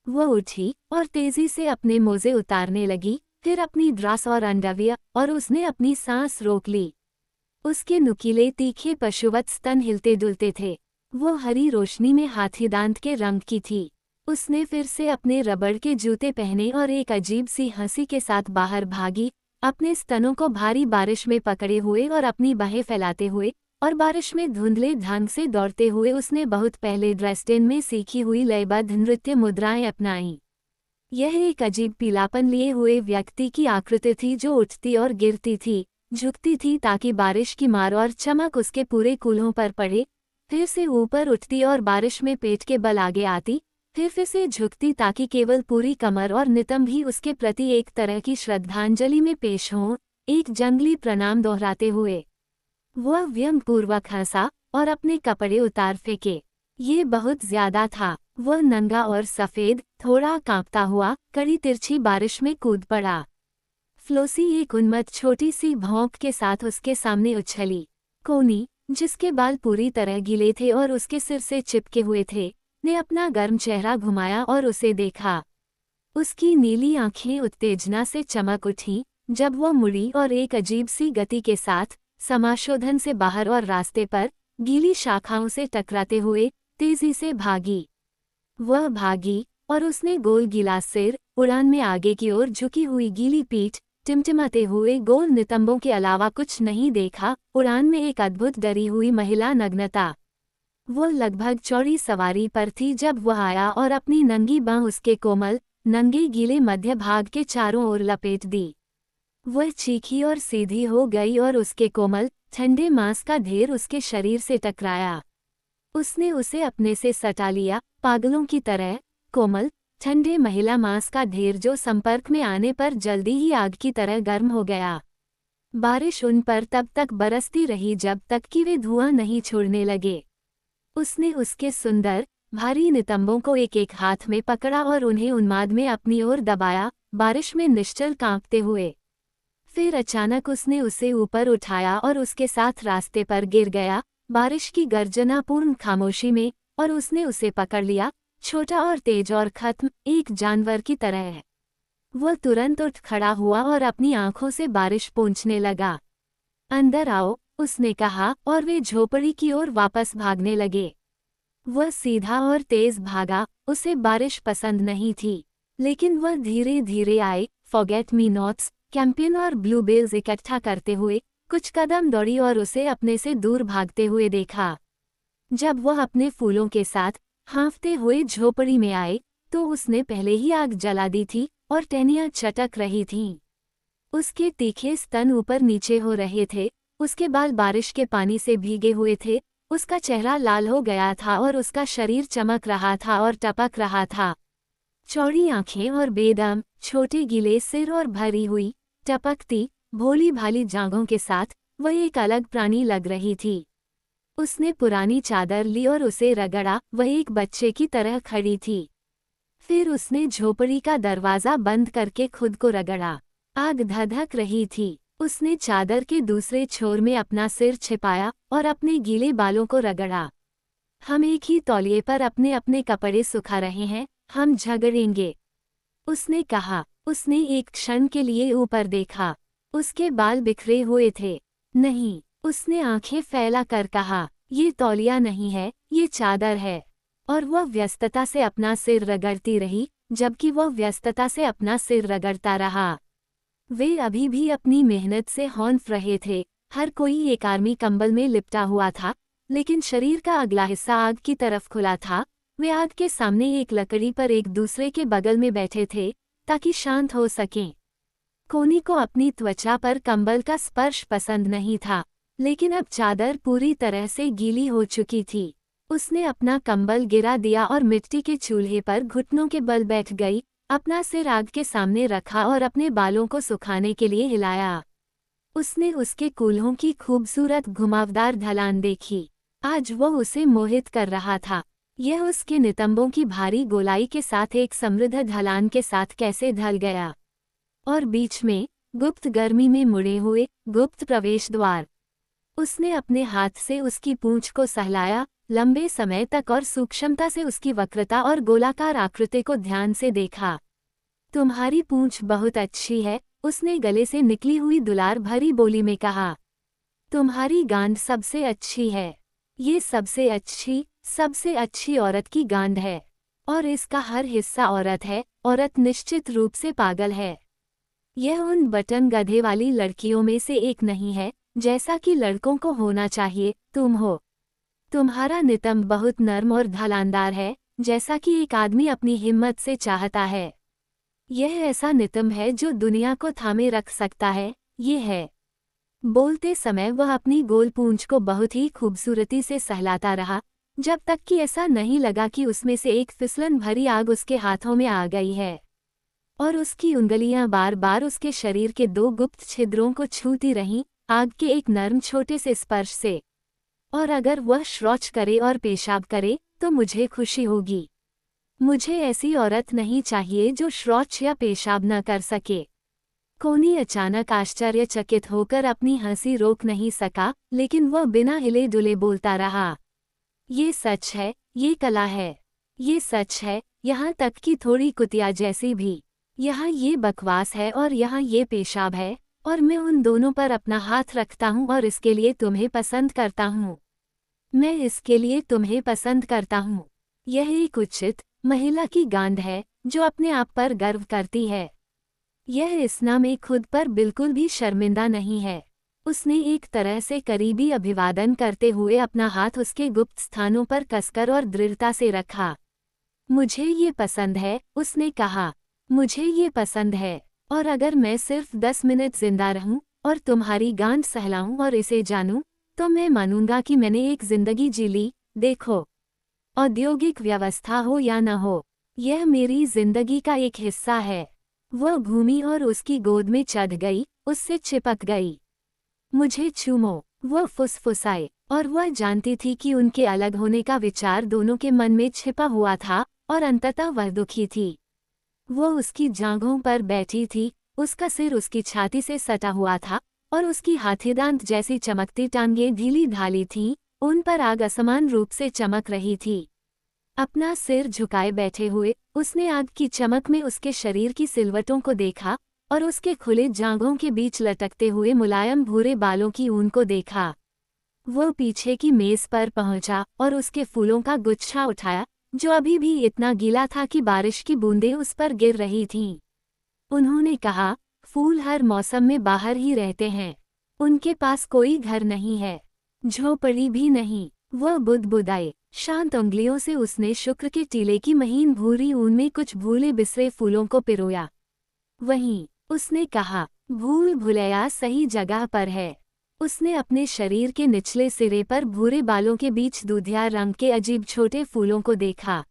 वह उठी और तेजी से अपने मोजे उतारने लगी, फिर अपनी ड्रेस और अंडरवियर, और उसने अपनी सांस रोक ली। उसके नुकीले तीखे पशुवत स्तन हिलते डुलते थे। वो हरी रोशनी में हाथीदांत के रंग की थी। उसने फिर से अपने रबड़ के जूते पहने और एक अजीब सी हंसी के साथ बाहर भागी, अपने स्तनों को भारी बारिश में पकड़े हुए और अपनी बाहें फैलाते हुए, और बारिश में धुंधले ढंग से दौड़ते हुए उसने बहुत पहले ड्रेस्डेन में सीखी हुई लयबद्ध नृत्य मुद्राएं अपनाईं। यह एक अजीब पीलापन लिए हुए व्यक्ति की आकृति थी जो उठती और गिरती थी, झुकती थी ताकि बारिश की मार और चमक उसके पूरे कूल्हों पर पड़े, फिर से ऊपर उठती और बारिश में पेट के बल आगे आती, फिर से झुकती ताकि केवल पूरी कमर और नितंब भी उसके प्रति एक तरह की श्रद्धांजलि में पेश हों, एक जंगली प्रणाम दोहराते हुए। वह व्यंगपूर्वक हंसा और अपने कपड़े उतार फेंके। ये बहुत ज्यादा था। वह नंगा और सफ़ेद, थोड़ा कांपता हुआ, कड़ी तिरछी बारिश में कूद पड़ा। फ्लोसी एक उन्मत्त छोटी सी भौंक के साथ उसके सामने उछली। कोनी, जिसके बाल पूरी तरह गीले थे और उसके सिर से चिपके हुए थे, ने अपना गर्म चेहरा घुमाया और उसे देखा। उसकी नीली आंखें उत्तेजना से चमक उठीं जब वह मुड़ी और एक अजीब सी गति के साथ समाशोधन से बाहर और रास्ते पर गीली शाखाओं से टकराते हुए तेजी से भागी। वह भागी और उसने गोल गीला सिर, उड़ान में आगे की ओर झुकी हुई गीली पीठ, टिमटिमाते हुए गोल नितंबों के अलावा कुछ नहीं देखा। उड़ान में एक अद्भुत डरी हुई महिला नग्नता। वो लगभग चौड़ी सवारी पर थी जब वह आया और अपनी नंगी बांह उसके कोमल, नंगे गीले मध्य भाग के चारों ओर लपेट दी। वह चीखी और सीधी हो गई और उसके कोमल, ठंडे मांस का ढेर उसके शरीर से टकराया। उसने उसे अपने से सटा लिया, पागलों की तरह। कोमल, ठंडे महिला मांस का ढेर जो संपर्क में आने पर जल्दी ही आग की तरह गर्म हो गया। बारिश उन पर तब तक बरसती रही जब तक कि वे धुआं नहीं छोड़ने लगे। उसने उसके सुंदर, भारी नितंबों को एक एक हाथ में पकड़ा और उन्हें उन्माद में अपनी ओर दबाया, बारिश में निश्चल कांपते हुए। फिर अचानक उसने उसे ऊपर उठाया और उसके साथ रास्ते पर गिर गया, बारिश की गर्जनापूर्ण खामोशी में, और उसने उसे पकड़ लिया, छोटा और तेज और खत्म, एक जानवर की तरह। वह तुरंत उठ खड़ा हुआ और अपनी आंखों से बारिश पोंछने लगा। अंदर आओ, उसने कहा, और वे झोपड़ी की ओर वापस भागने लगे। वह सीधा और तेज भागा। उसे बारिश पसंद नहीं थी, लेकिन वह धीरे धीरे आए, फॉरगेट मी नॉट्स, कैंपियन और ब्लूबेल्स इकट्ठा करते हुए कुछ कदम दौड़ी और उसे अपने से दूर भागते हुए देखा। जब वह अपने फूलों के साथ हाँफते हुए झोपड़ी में आए तो उसने पहले ही आग जला दी थी और टहनियाँ चटक रही थीं। उसके तीखे स्तन ऊपर नीचे हो रहे थे, उसके बाल बारिश के पानी से भीगे हुए थे, उसका चेहरा लाल हो गया था और उसका शरीर चमक रहा था और टपक रहा था। चौड़ी आंखें और बेदम, छोटे गीले सिर और भरी हुई, टपकती, भोली भाली जांघों के साथ वह एक अलग प्राणी लग रही थी। उसने पुरानी चादर ली और उसे रगड़ा, वह एक बच्चे की तरह खड़ी थी। फिर उसने झोपड़ी का दरवाज़ा बंद करके खुद को रगड़ा। आग धधक रही थी। उसने चादर के दूसरे छोर में अपना सिर छिपाया और अपने गीले बालों को रगड़ा। हम एक ही तौलिए पर अपने अपने कपड़े सुखा रहे हैं, हम झगड़ेंगे, उसने कहा। उसने एक क्षण के लिए ऊपर देखा। उसके बाल बिखरे हुए थे। नहीं, उसने आंखें फैला कर कहा, ये तौलिया नहीं है, ये चादर है। और वह व्यस्तता से अपना सिर रगड़ती रही, जबकि वह व्यस्तता से अपना सिर रगड़ता रहा। वे अभी भी अपनी मेहनत से हौंफ रहे थे। हर कोई एक आर्मी कंबल में लिपटा हुआ था, लेकिन शरीर का अगला हिस्सा आग की तरफ खुला था। वे आग के सामने एक लकड़ी पर एक दूसरे के बगल में बैठे थे, ताकि शांत हो सकें। कोनी को अपनी त्वचा पर कंबल का स्पर्श पसंद नहीं था, लेकिन अब चादर पूरी तरह से गीली हो चुकी थी। उसने अपना कंबल गिरा दिया और मिट्टी के चूल्हे पर घुटनों के बल बैठ गई, अपना सिर आग के सामने रखा और अपने बालों को सुखाने के लिए हिलाया। उसने उसके कूल्हों की खूबसूरत घुमावदार ढलान देखी। आज वह उसे मोहित कर रहा था। यह उसके नितंबों की भारी गोलाई के साथ एक समृद्ध ढलान के साथ कैसे ढल गया। और बीच में, गुप्त गर्मी में मुड़े हुए, गुप्त प्रवेश द्वार। उसने अपने हाथ से उसकी पूंछ को सहलाया, लंबे समय तक और सूक्ष्मता से उसकी वक्रता और गोलाकार आकृति को ध्यान से देखा। तुम्हारी पूंछ बहुत अच्छी है, उसने गले से निकली हुई दुलार भरी बोली में कहा। तुम्हारी गांड सबसे अच्छी है। ये सबसे अच्छी औरत की गांड है। और इसका हर हिस्सा औरत है, औरत निश्चित रूप से पागल है। यह उन बटन गधे वाली लड़कियों में से एक नहीं है, जैसा कि लड़कों को होना चाहिए, तुम हो। तुम्हारा नितंब बहुत नर्म और ढलानदार है, जैसा कि एक आदमी अपनी हिम्मत से चाहता है। यह ऐसा नितंब है जो दुनिया को थामे रख सकता है, ये है। बोलते समय वह अपनी गोल पूंछ को बहुत ही खूबसूरती से सहलाता रहा, जब तक कि ऐसा नहीं लगा कि उसमें से एक फिसलन भरी आग उसके हाथों में आ गई है। और उसकी उंगलियां बार बार उसके शरीर के दो गुप्त छिद्रों को छूती रहीं, आग के एक नर्म छोटे से स्पर्श से। और अगर वह शौच करे और पेशाब करे, तो मुझे खुशी होगी। मुझे ऐसी औरत नहीं चाहिए जो शौच या पेशाब न कर सके। कोनी अचानक आश्चर्यचकित होकर अपनी हंसी रोक नहीं सका, लेकिन वह बिना हिले डुले बोलता रहा। ये सच है, ये कला है। ये सच है, यहाँ तक कि थोड़ी कुतिया जैसी भी। यहाँ ये बकवास है और यहाँ ये पेशाब है, और मैं उन दोनों पर अपना हाथ रखता हूँ और इसके लिए तुम्हें पसंद करता हूँ। मैं इसके लिए तुम्हें पसंद करता हूँ। यह एक उचित, महिला की गांड है, जो अपने आप पर गर्व करती है। यह इसना में खुद पर बिल्कुल भी शर्मिंदा नहीं है। उसने एक तरह से करीबी अभिवादन करते हुए अपना हाथ उसके गुप्त स्थानों पर कसकर और दृढ़ता से रखा। मुझे ये पसंद है, उसने कहा। मुझे ये पसंद है, और अगर मैं सिर्फ 10 मिनट जिंदा रहूं और तुम्हारी गांड सहलाऊं और इसे जानूं, तो मैं मानूंगा कि मैंने एक जिंदगी जी ली। देखो, औद्योगिक व्यवस्था हो या न हो, यह मेरी जिंदगी का एक हिस्सा है। वह घूमी और उसकी गोद में चढ़ गई, उससे चिपक गई। मुझे चूमो, वह फुसफुसाए, और वह जानती थी कि उनके अलग होने का विचार दोनों के मन में छिपा हुआ था, और अंततः वह दुखी थी। वह उसकी जांघों पर बैठी थी, उसका सिर उसकी छाती से सटा हुआ था, और उसकी हाथीदांत जैसी चमकती टांगें ढीली ढाली थीं, उन पर आग असमान रूप से चमक रही थी। अपना सिर झुकाए बैठे हुए, उसने आग की चमक में उसके शरीर की सिलवटों को देखा, और उसके खुले जांघों के बीच लटकते हुए मुलायम भूरे बालों की ऊन को देखा। वह पीछे की मेज पर पहुंचा और उसके फूलों का गुच्छा उठाया, जो अभी भी इतना गीला था कि बारिश की बूंदें उस पर गिर रही थीं। उन्होंने कहा, फूल हर मौसम में बाहर ही रहते हैं। उनके पास कोई घर नहीं है, झोपड़ी भी नहीं। वह बुदबुदाए। शांत उंगलियों से उसने शुक्र के टीले की महीन भूरी ऊन में कुछ भूले बिसरे फूलों को पिरोया। वहीं, उसने कहा, भूल भुलैया सही जगह पर है। उसने अपने शरीर के निचले सिरे पर भूरे बालों के बीच दूधिया रंग के अजीब छोटे फूलों को देखा।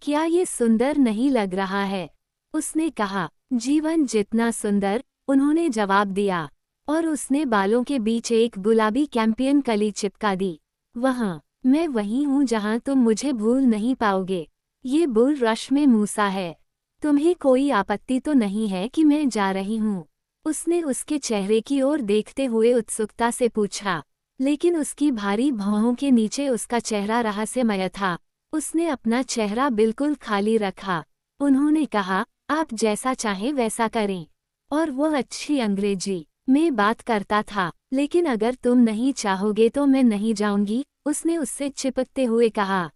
क्या ये सुंदर नहीं लग रहा है? उसने कहा, जीवन जितना सुंदर, उन्होंने जवाब दिया। और उसने बालों के बीच एक गुलाबी कैंपियन कली चिपका दी। वहाँ, मैं वही हूँ जहाँ तुम मुझे भूल नहीं पाओगे। ये बुल रश में मूसा है। तुम्हें कोई आपत्ति तो नहीं है कि मैं जा रही हूँ? उसने उसके चेहरे की ओर देखते हुए उत्सुकता से पूछा, लेकिन उसकी भारी भौहों के नीचे उसका चेहरा रहस्यमय था। उसने अपना चेहरा बिल्कुल खाली रखा। उन्होंने कहा, आप जैसा चाहें वैसा करें। और वो अच्छी अंग्रेजी में बात करता था। लेकिन अगर तुम नहीं चाहोगे तो मैं नहीं जाऊंगी, उसने उससे चिपकते हुए कहा।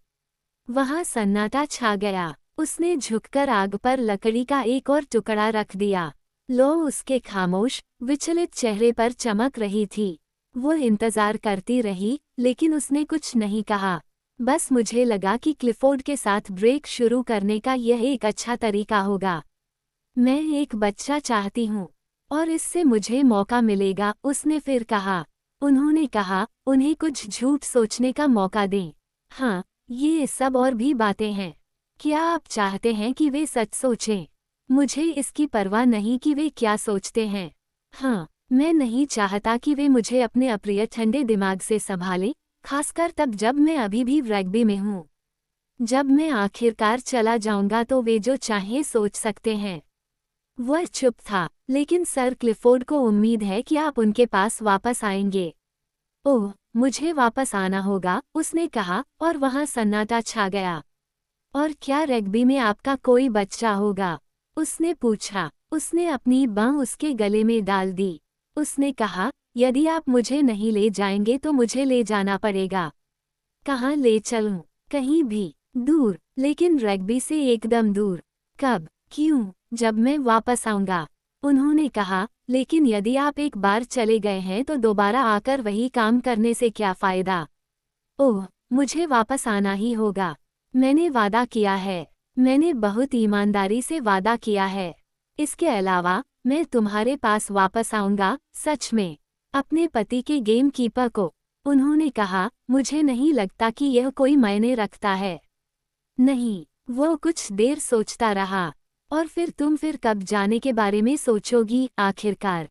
वहाँ सन्नाटा छा गया। उसने झुककर आग पर लकड़ी का एक और टुकड़ा रख दिया। लो उसके खामोश, विचलित चेहरे पर चमक रही थी। वो इंतजार करती रही, लेकिन उसने कुछ नहीं कहा। बस मुझे लगा कि क्लिफोर्ड के साथ ब्रेक शुरू करने का यह एक अच्छा तरीका होगा। मैं एक बच्चा चाहती हूँ, और इससे मुझे मौका मिलेगा, उसने फिर कहा। उन्होंने कहा, उन्हें कुछ झूठ सोचने का मौका दें। हाँ, ये सब और भी बातें हैं। क्या आप चाहते हैं कि वे सच सोचें? मुझे इसकी परवाह नहीं कि वे क्या सोचते हैं। हाँ, मैं नहीं चाहता कि वे मुझे अपने अप्रिय ठंडे दिमाग से संभालें, खासकर तब जब मैं अभी भी रग्बी में हूँ। जब मैं आखिरकार चला जाऊंगा तो वे जो चाहें सोच सकते हैं। वह चुप था, लेकिन सर क्लिफोर्ड को उम्मीद है कि आप उनके पास वापस आएंगे। ओह, मुझे वापस आना होगा, उसने कहा, और वहाँ सन्नाटा छा गया। और क्या रग्बी में आपका कोई बच्चा होगा? उसने पूछा। उसने अपनी बांह उसके गले में डाल दी। उसने कहा, यदि आप मुझे नहीं ले जाएंगे तो मुझे ले जाना पड़ेगा। कहाँ ले चलूं? कहीं भी दूर, लेकिन रग्बी से एकदम दूर। कब? क्यों? जब मैं वापस आऊंगा। उन्होंने कहा, लेकिन यदि आप एक बार चले गए हैं तो दोबारा आकर वही काम करने से क्या फायदा? ओह, मुझे वापस आना ही होगा। मैंने वादा किया है। मैंने बहुत ईमानदारी से वादा किया है। इसके अलावा, मैं तुम्हारे पास वापस आऊंगा, सच में। अपने पति के गेम कीपर को। उन्होंने कहा, मुझे नहीं लगता कि यह कोई मायने रखता है। नहीं, वो कुछ देर सोचता रहा। और फिर कब जाने के बारे में सोचोगी, आखिरकार?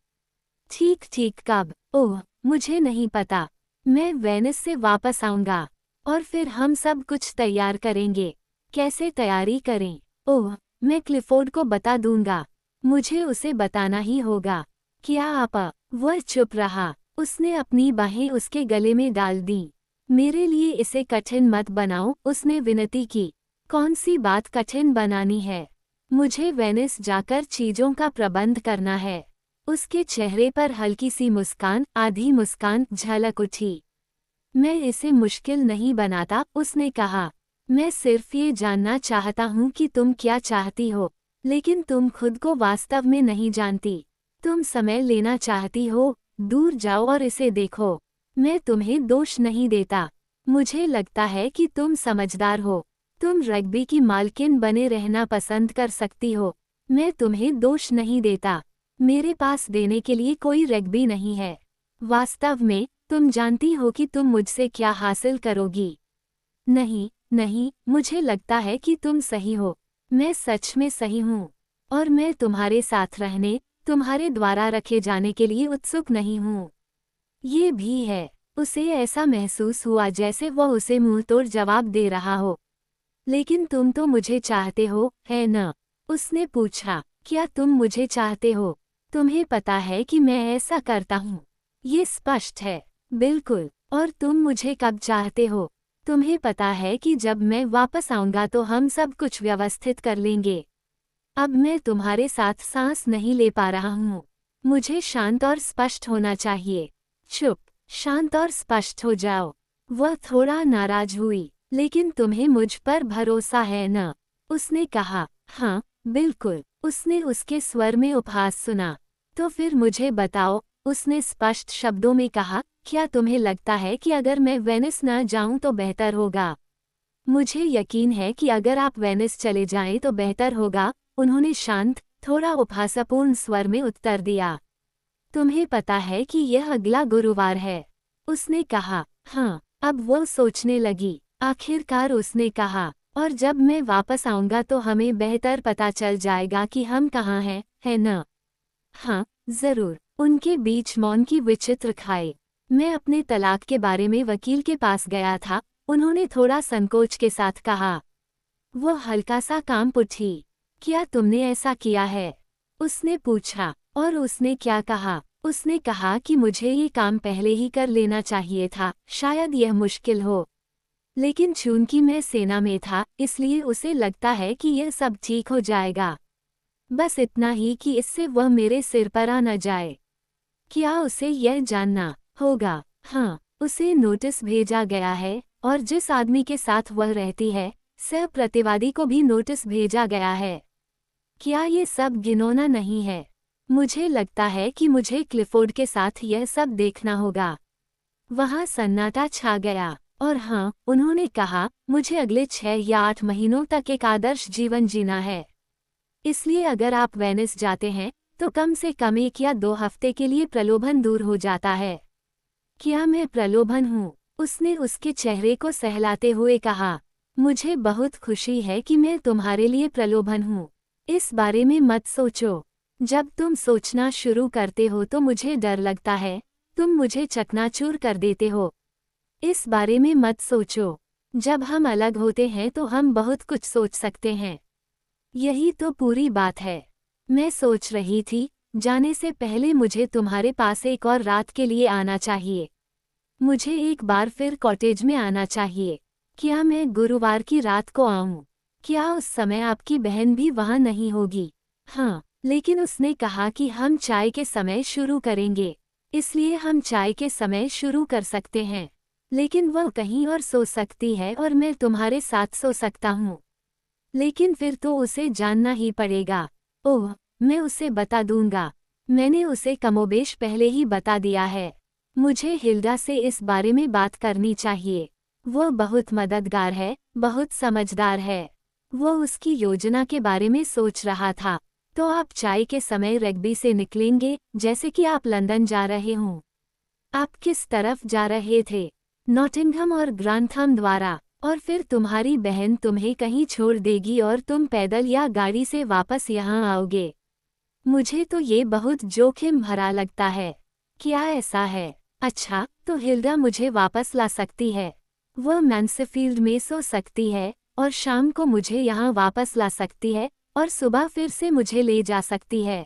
ठीक ठीक कब? ओह, मुझे नहीं पता। मैं वेनिस से वापस आऊंगा। और फिर हम सब कुछ तैयार करेंगे। कैसे तैयारी करें? ओह, मैं क्लिफोर्ड को बता दूंगा। मुझे उसे बताना ही होगा। क्या आप? वह चुप रहा। उसने अपनी बाहें उसके गले में डाल दी। मेरे लिए इसे कठिन मत बनाओ, उसने विनती की। कौन सी बात कठिन बनानी है? मुझे वेनिस जाकर चीजों का प्रबंध करना है। उसके चेहरे पर हल्की सी मुस्कान, आधी मुस्कान झलक उठी। मैं इसे मुश्किल नहीं बनाता, उसने कहा। मैं सिर्फ ये जानना चाहता हूँ कि तुम क्या चाहती हो, लेकिन तुम खुद को वास्तव में नहीं जानती। तुम समय लेना चाहती हो, दूर जाओ और इसे देखो। मैं तुम्हें दोष नहीं देता। मुझे लगता है कि तुम समझदार हो। तुम रग्बी की मालकिन बने रहना पसंद कर सकती हो। मैं तुम्हें दोष नहीं देता। मेरे पास देने के लिए कोई रग्बी नहीं है। वास्तव में, तुम जानती हो कि तुम मुझसे क्या हासिल करोगी। नहीं, नहीं, मुझे लगता है कि तुम सही हो। मैं सच में सही हूँ। और मैं तुम्हारे साथ रहने, तुम्हारे द्वारा रखे जाने के लिए उत्सुक नहीं हूँ। ये भी है। उसे ऐसा महसूस हुआ जैसे वह उसे मुंहतोड़ जवाब दे रहा हो। लेकिन तुम तो मुझे चाहते हो, है न? उसने पूछा। क्या तुम मुझे चाहते हो? तुम्हें पता है कि मैं ऐसा करता हूँ। ये स्पष्ट है। बिल्कुल। और तुम मुझे कब चाहते हो? तुम्हें पता है कि जब मैं वापस आऊंगा तो हम सब कुछ व्यवस्थित कर लेंगे। अब मैं तुम्हारे साथ सांस नहीं ले पा रहा हूँ। मुझे शांत और स्पष्ट होना चाहिए। चुप, शांत और स्पष्ट हो जाओ। वह थोड़ा नाराज हुई। लेकिन तुम्हें मुझ पर भरोसा है न? उसने कहा। हाँ, बिल्कुल। उसने उसके स्वर में उपहास सुना। तो फिर मुझे बताओ, उसने स्पष्ट शब्दों में कहा, क्या तुम्हें लगता है कि अगर मैं वेनिस न जाऊं तो बेहतर होगा? मुझे यकीन है कि अगर आप वेनिस चले जाएं तो बेहतर होगा, उन्होंने शांत, थोड़ा उपहासपूर्ण स्वर में उत्तर दिया। तुम्हें पता है कि यह अगला गुरुवार है? उसने कहा। हाँ, अब वो सोचने लगी। आखिरकार उसने कहा, और जब मैं वापस आऊंगा तो हमें बेहतर पता चल जाएगा कि हम कहाँ हैं, है न? हाँ, जरूर। उनके बीच मौन की विचित्र खाई। मैं अपने तलाक के बारे में वकील के पास गया था, उन्होंने थोड़ा संकोच के साथ कहा। वो हल्का सा कांप उठी। क्या तुमने ऐसा किया है? उसने पूछा। और उसने क्या कहा? उसने कहा कि मुझे ये काम पहले ही कर लेना चाहिए था, शायद यह मुश्किल हो। लेकिन चूंकि मैं सेना में था, इसलिए उसे लगता है कि यह सब ठीक हो जाएगा। बस इतना ही कि इससे वह मेरे सिर पर आ न जाए। क्या उसे यह जानना होगा? हाँ, उसे नोटिस भेजा गया है, और जिस आदमी के साथ वह रहती है, सह प्रतिवादी को भी नोटिस भेजा गया है। क्या ये सब घिनौना नहीं है? मुझे लगता है कि मुझे क्लिफोर्ड के साथ यह सब देखना होगा। वहाँ सन्नाटा छा गया। और हाँ, उन्होंने कहा, मुझे अगले 6 या 8 महीनों तक एक आदर्श जीवन जीना है। इसलिए अगर आप वेनिस जाते हैं, तो कम से कम 1 या 2 हफ्ते के लिए प्रलोभन दूर हो जाता है। क्या मैं प्रलोभन हूँ? उसने उसके चेहरे को सहलाते हुए कहा। मुझे बहुत खुशी है कि मैं तुम्हारे लिए प्रलोभन हूँ। इस बारे में मत सोचो। जब तुम सोचना शुरू करते हो तो मुझे डर लगता है, तुम मुझे चकनाचूर कर देते हो। इस बारे में मत सोचो। जब हम अलग होते हैं तो हम बहुत कुछ सोच सकते हैं। यही तो पूरी बात है। मैं सोच रही थी, जाने से पहले मुझे तुम्हारे पास एक और रात के लिए आना चाहिए। मुझे एक बार फिर कॉटेज में आना चाहिए। क्या मैं गुरुवार की रात को आऊं? क्या उस समय आपकी बहन भी वहां नहीं होगी? हाँ, लेकिन उसने कहा कि हम चाय के समय शुरू करेंगे। इसलिए हम चाय के समय शुरू कर सकते हैं। लेकिन वह कहीं और सो सकती है और मैं तुम्हारे साथ सो सकता हूँ। लेकिन फिर तो उसे जानना ही पड़ेगा। ओह, मैं उसे बता दूंगा। मैंने उसे कमोबेश पहले ही बता दिया है। मुझे हिल्डा से इस बारे में बात करनी चाहिए। वो बहुत मददगार है, बहुत समझदार है। वो उसकी योजना के बारे में सोच रहा था। तो आप चाय के समय रग्बी से निकलेंगे, जैसे कि आप लंदन जा रहे हों। आप किस तरफ जा रहे थे? नॉटिंघम और ग्रांथम द्वारा। और फिर तुम्हारी बहन तुम्हें कहीं छोड़ देगी और तुम पैदल या गाड़ी से वापस यहाँ आओगे। मुझे तो ये बहुत जोखिम भरा लगता है। क्या ऐसा है? अच्छा, तो हिल्डा मुझे वापस ला सकती है। वह मैंसेफील्ड में सो सकती है, और शाम को मुझे यहाँ वापस ला सकती है, और सुबह फिर से मुझे ले जा सकती है।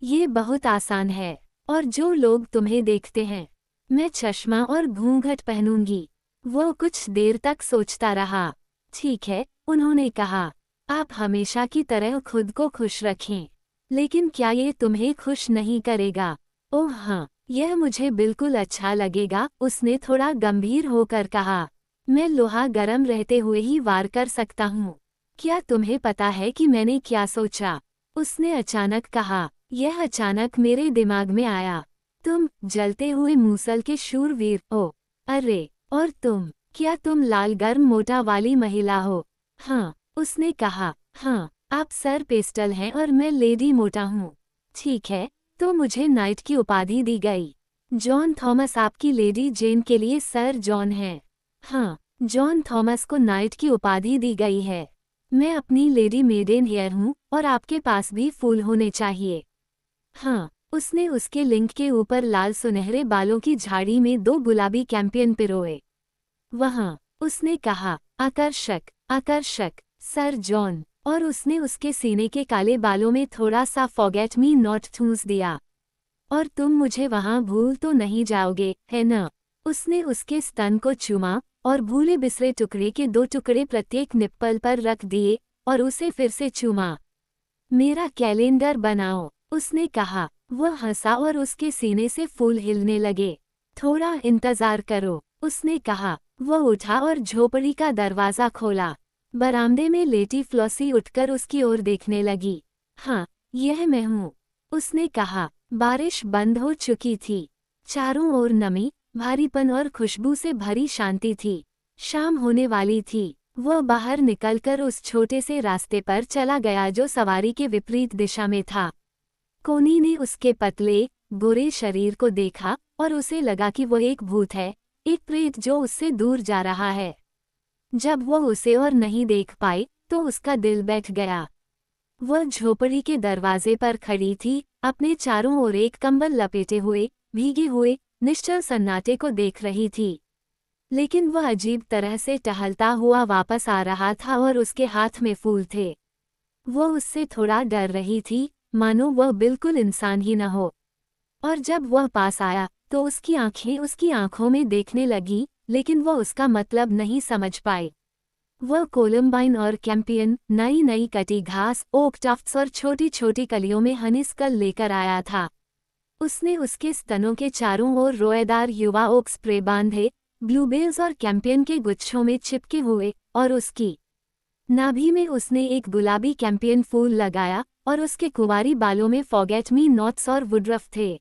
ये बहुत आसान है। और जो लोग तुम्हें देखते हैं, मैं चश्मा और घूंघट पहनूंगी। वो कुछ देर तक सोचता रहा। ठीक है, उन्होंने कहा, आप हमेशा की तरह खुद को खुश रखें। लेकिन क्या ये तुम्हें खुश नहीं करेगा? ओह हाँ, यह मुझे बिल्कुल अच्छा लगेगा, उसने थोड़ा गंभीर होकर कहा। मैं लोहा गर्म रहते हुए ही वार कर सकता हूँ। क्या तुम्हें पता है कि मैंने क्या सोचा? उसने अचानक कहा। यह अचानक मेरे दिमाग में आया। तुम जलते हुए मूसल के शूरवीर हो। अरे, और तुम, क्या तुम लाल गर्म मोटा वाली महिला हो? हाँ, उसने कहा। हाँ, आप सर पेस्टल हैं और मैं लेडी मोटा हूँ। ठीक है, तो मुझे नाइट की उपाधि दी गई। जॉन थॉमस आपकी लेडी जेन के लिए सर जॉन हैं। हाँ, जॉन थॉमस को नाइट की उपाधि दी गई है। मैं अपनी लेडी मेडेन हेयर हूँ, और आपके पास भी फूल होने चाहिए। हाँ, उसने उसके लिंक के ऊपर लाल सुनहरे बालों की झाड़ी में 2 गुलाबी कैंपियन पिरोए। वहाँ, उसने कहा, आकर्षक, आकर्षक, सर जॉन। और उसने उसके सीने के काले बालों में थोड़ा सा फॉरगेट मी नॉट ठूंस दिया। और तुम मुझे वहाँ भूल तो नहीं जाओगे, है न? उसने उसके स्तन को चूमा, और भूले बिसरे टुकड़े के 2 टुकड़े प्रत्येक निप्पल पर रख दिए, और उसे फिर से चूमा। मेरा कैलेंडर बनाओ, उसने कहा। वह हंसा और उसके सीने से फूल हिलने लगे। थोड़ा इंतजार करो, उसने कहा। वह उठा और झोपड़ी का दरवाज़ा खोला। बरामदे में लेटी फ्लॉसी उठकर उसकी ओर देखने लगी। हाँ, यह मैं हूँ, उसने कहा। बारिश बंद हो चुकी थी। चारों ओर नमी, भारीपन और खुशबू से भरी शांति थी। शाम होने वाली थी। वह बाहर निकलकर उस छोटे से रास्ते पर चला गया जो सवारी के विपरीत दिशा में था। कोनी ने उसके पतले, गोरे शरीर को देखा, और उसे लगा कि वह एक भूत है, एक प्रेत जो उससे दूर जा रहा है। जब वह उसे और नहीं देख पाई, तो उसका दिल बैठ गया। वह झोपड़ी के दरवाजे पर खड़ी थी, अपने चारों ओर एक कंबल लपेटे हुए, भीगे हुए, निश्चल सन्नाटे को देख रही थी। लेकिन वह अजीब तरह से टहलता हुआ वापस आ रहा था और उसके हाथ में फूल थे। वह उससे थोड़ा डर रही थी, मानो वह बिल्कुल इंसान ही न हो। और जब वह पास आया तो उसकी आंखें उसकी आंखों में देखने लगी, लेकिन वह उसका मतलब नहीं समझ पाई। वह कोलम्बाइन और कैंपियन, नई नई कटी घास, ओक टफ्ट्स और छोटी छोटी कलियों में हनीस्कल लेकर आया था। उसने उसके स्तनों के चारों ओर रोएदार युवा ओक स्प्रे बांधे, ब्लूबेल्स और कैंपियन के गुच्छों में चिपके हुए, और उसकी नाभि में उसने एक गुलाबी कैंपियन फूल लगाया, और उसके कुंवारी बालों में फॉरगेट मी नॉट्स और वुडरफ थे।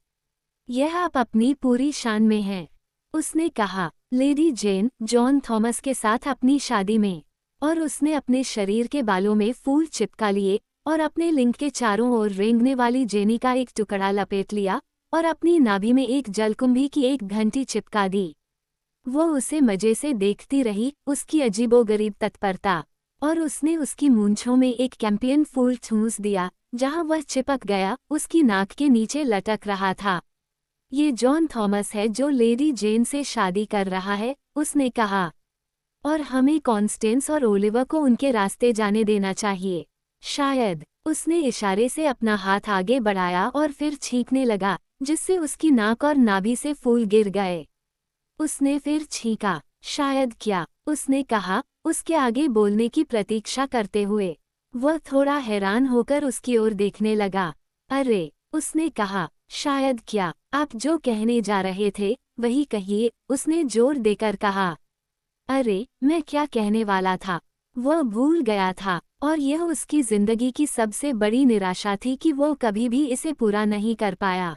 यह आप अपनी पूरी शान में हैं, उसने कहा, लेडी जेन जॉन थॉमस के साथ अपनी शादी में। और उसने अपने शरीर के बालों में फूल चिपका लिए और अपने लिंग के चारों ओर रेंगने वाली जेनी का एक टुकड़ा लपेट लिया और अपनी नाभि में एक जलकुंभी की एक घंटी चिपका दी। वो उसे मजे से देखती रही, उसकी अजीबोगरीब तत्परता, और उसने उसकी मूंछों में एक कैंपियन फूल ठूंस दिया, जहां वह चिपक गया, उसकी नाक के नीचे लटक रहा था। ये जॉन थॉमस है जो लेडी जेन से शादी कर रहा है, उसने कहा। और हमें कॉन्स्टेंस और ओलिवर को उनके रास्ते जाने देना चाहिए। शायद। उसने इशारे से अपना हाथ आगे बढ़ाया और फिर छींकने लगा, जिससे उसकी नाक और नाभि से फूल गिर गए। उसने फिर छींका। शायद क्या? उसने कहा, उसके आगे बोलने की प्रतीक्षा करते हुए। वह थोड़ा हैरान होकर उसकी ओर देखने लगा। अरे, उसने कहा, शायद क्या? आप जो कहने जा रहे थे वही कहिए, उसने जोर देकर कहा। अरे, मैं क्या कहने वाला था? वह भूल गया था, और यह उसकी जिंदगी की सबसे बड़ी निराशा थी कि वो कभी भी इसे पूरा नहीं कर पाया।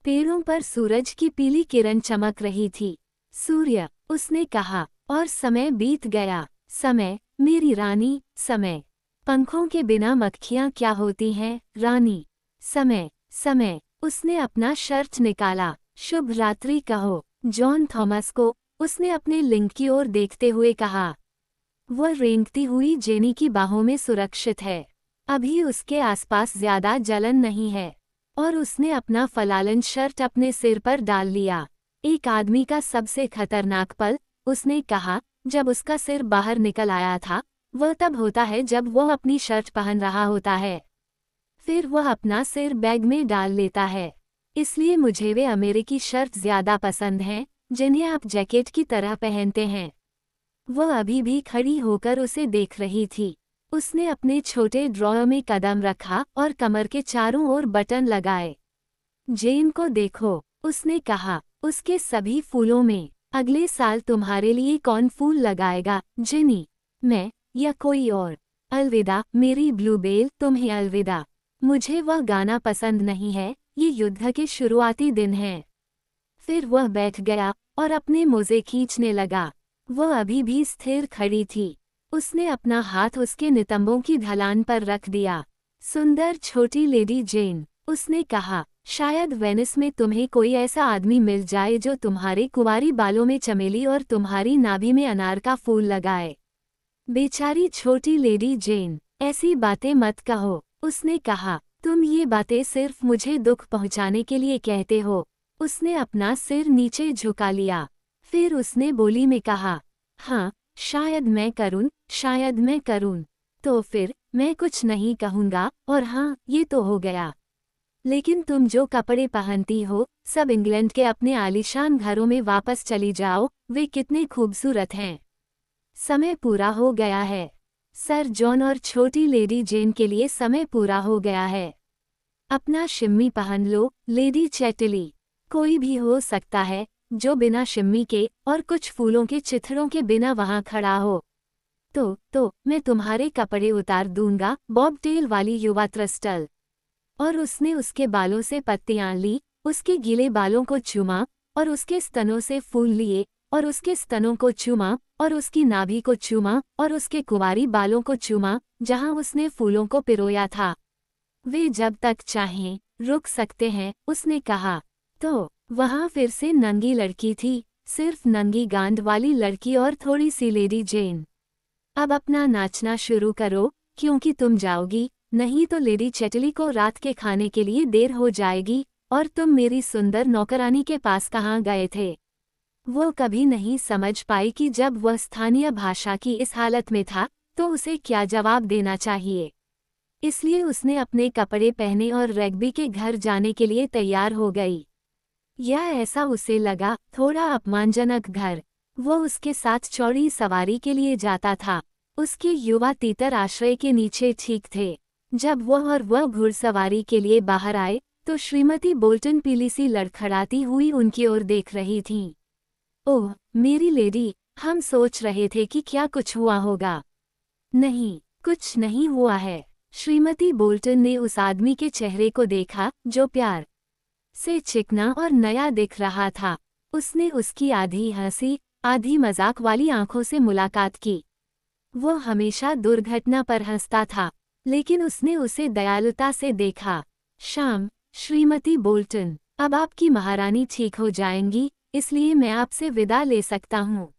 पेड़ों पर सूरज की पीली किरण चमक रही थी। सूर्य, उसने कहा, और समय बीत गया। समय, मेरी रानी, समय। पंखों के बिना मक्खियां क्या होती हैं, रानी? समय, समय। उसने अपना शर्ट निकाला। शुभ रात्रि कहो, जॉन थॉमस को, उसने अपने लिंग की ओर देखते हुए कहा। वह रेंगती हुई जेनी की बाहों में सुरक्षित है। अभी उसके आसपास ज्यादा जलन नहीं है। और उसने अपना फलालन शर्ट अपने सिर पर डाल लिया। एक आदमी का सबसे खतरनाक पल, उसने कहा, जब उसका सिर बाहर निकल आया था, वह तब होता है जब वह अपनी शर्ट पहन रहा होता है। फिर वह अपना सिर बैग में डाल लेता है। इसलिए मुझे वे अमेरिकी शर्ट ज्यादा पसंद हैं, जिन्हें आप जैकेट की तरह पहनते हैं। वह अभी भी खड़ी होकर उसे देख रही थी। उसने अपने छोटे ड्रॉअर में कदम रखा और कमर के चारों ओर बटन लगाए। जेन को देखो, उसने कहा, उसके सभी फूलों में। अगले साल तुम्हारे लिए कौन फूल लगाएगा, जेनी? मैं, या कोई और? अलविदा मेरी ब्लूबेल, तुम्हें अलविदा। मुझे वह गाना पसंद नहीं है, ये युद्ध के शुरुआती दिन हैं। फिर वह बैठ गया और अपने मोजे खींचने लगा। वह अभी भी स्थिर खड़ी थी। उसने अपना हाथ उसके नितंबों की ढलान पर रख दिया। सुंदर छोटी लेडी जेन, उसने कहा, शायद वेनिस में तुम्हें कोई ऐसा आदमी मिल जाए जो तुम्हारे कुंवारी बालों में चमेली और तुम्हारी नाभि में अनार का फूल लगाए। बेचारी छोटी लेडी जेन, ऐसी बातें मत कहो, उसने कहा। तुम ये बातें सिर्फ मुझे दुख पहुंचाने के लिए कहते हो। उसने अपना सिर नीचे झुका लिया। फिर उसने बोली में कहा, हाँ, शायद मैं करूं, शायद मैं करूं। तो फिर, मैं कुछ नहीं कहूँगा, और हाँ, ये तो हो गया। लेकिन तुम जो कपड़े पहनती हो, सब इंग्लैंड के अपने आलीशान घरों में वापस चली जाओ, वे कितने खूबसूरत हैं। समय पूरा हो गया है। सर जॉन और छोटी लेडी जेन के लिए समय पूरा हो गया है। अपना शिम्मी पहन लो, लेडी चैटली। कोई भी हो सकता है जो बिना शिम्मी के और कुछ फूलों के चिथड़ों के बिना वहां खड़ा हो। तो मैं तुम्हारे कपड़े उतार दूंगा, बॉबटेल वाली युवा त्रस्टल। और उसने उसके बालों से पत्तियां ली, उसके गीले बालों को चूमा, और उसके स्तनों से फूल लिए, और उसके स्तनों को चूमा, और उसकी नाभि को चूमा, और उसके कुंवारी बालों को चूमा, जहां उसने फूलों को पिरोया था। वे जब तक चाहें, रुक सकते हैं, उसने कहा। तो वहां फिर से नंगी लड़की थी, सिर्फ नंगी गांड वाली लड़की और थोड़ी सी लेडी जेन। अब अपना नाचना शुरू करो, क्योंकि तुम जाओगी, नहीं तो लेडी चैटली को रात के खाने के लिए देर हो जाएगी, और तुम मेरी सुंदर नौकरानी के पास कहाँ गए थे। वो कभी नहीं समझ पाई कि जब वह स्थानीय भाषा की इस हालत में था तो उसे क्या जवाब देना चाहिए। इसलिए उसने अपने कपड़े पहने और रग्बी के घर जाने के लिए तैयार हो गई। या ऐसा उसे लगा, थोड़ा अपमानजनक घर। वो उसके साथ चौड़ी सवारी के लिए जाता था। उसके युवा तीतर आश्रय के नीचे ठीक थे। जब वह घुड़सवारी के लिए बाहर आए तो श्रीमती बोल्टन पीली सी लड़खड़ाती हुई उनकी ओर देख रही थीं। ओह मेरी लेडी, हम सोच रहे थे कि क्या कुछ हुआ होगा। नहीं, कुछ नहीं हुआ है। श्रीमती बोल्टन ने उस आदमी के चेहरे को देखा जो प्यार से चिकना और नया दिख रहा था। उसने उसकी आधी हंसी आधी मजाक वाली आंखों से मुलाकात की। वो हमेशा दुर्घटना पर हंसता था, लेकिन उसने उसे दयालुता से देखा। शाम, श्रीमती बोल्टन, अब आपकी महारानी ठीक हो जाएंगी, इसलिए मैं आपसे विदा ले सकता हूँ।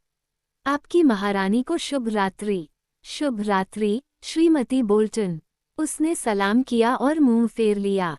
आपकी महारानी को शुभ रात्रि। शुभ रात्रि, श्रीमती बोल्टन। उसने सलाम किया और मुंह फेर लिया।